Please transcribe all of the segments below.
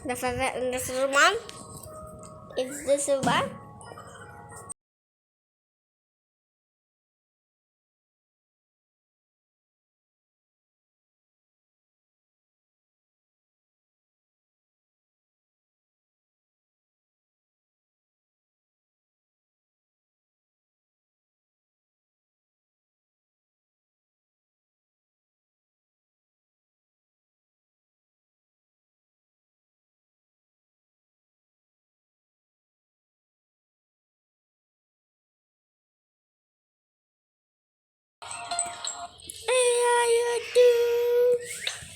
This is one. Is this a one?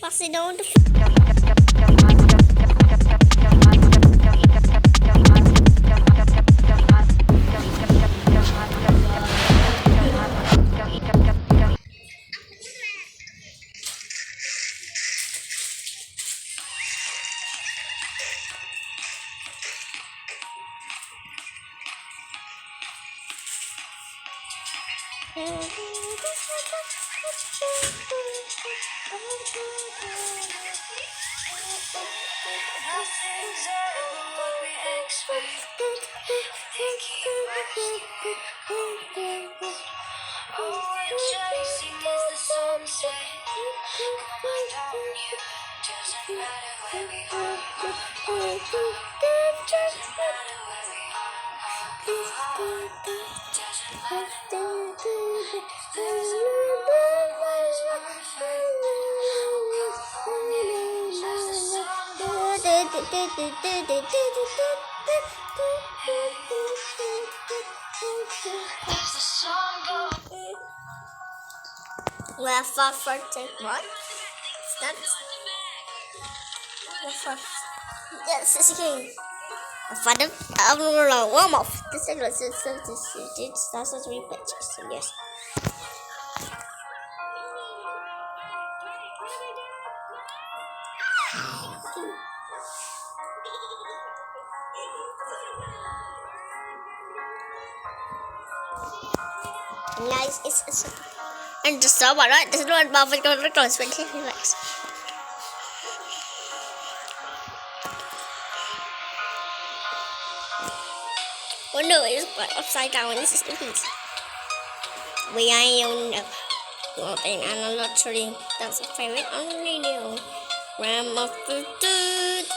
Pasti daun tuh. Well, for take what? That's yes, it's okay. Father, I'm gonna warm off. This is that's a three pictures. Yes. Nice. It's and just so what? Right? This is not about the close. But relax. Oh no, it's upside down. This is the piece. We are on the well, and I'm not sure that's a favorite on the radio. Ram of the dude.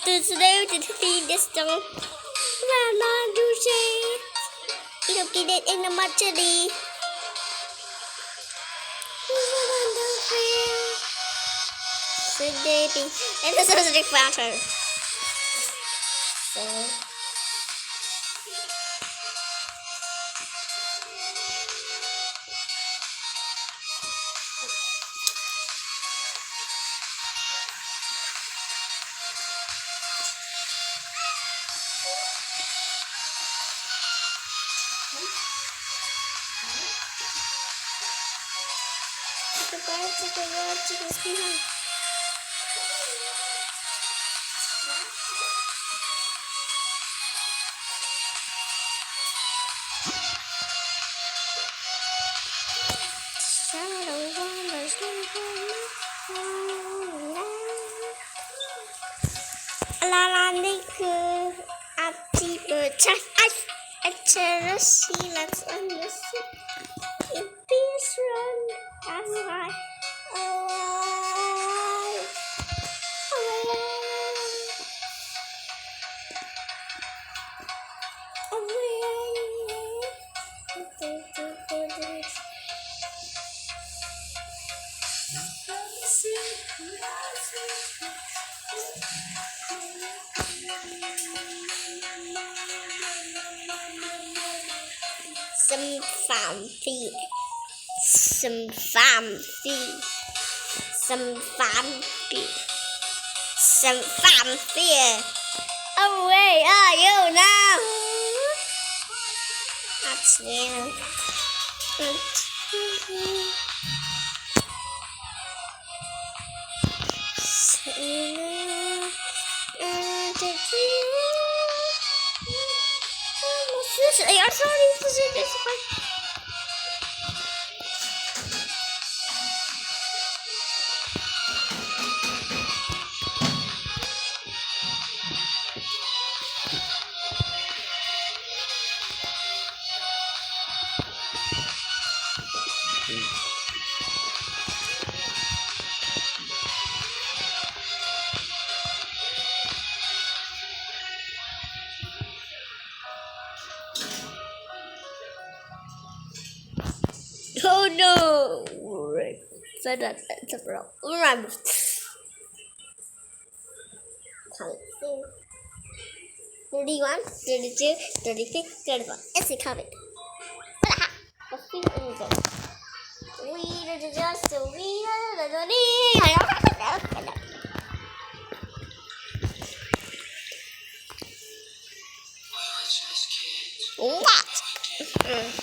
Today to feed this dog. Rama do say. Look at it in the matchady. Baby. And this is a big factor. So Alalahanin ke hati pecah acara silat manusia impian awal Some fancy, some fancy, some fancy, some fancy. Oh, where are you now? That's there. I'm sorry, this is So that's a bro. Remember. 31, 32, 33, 34. It's a comic. We did just a What?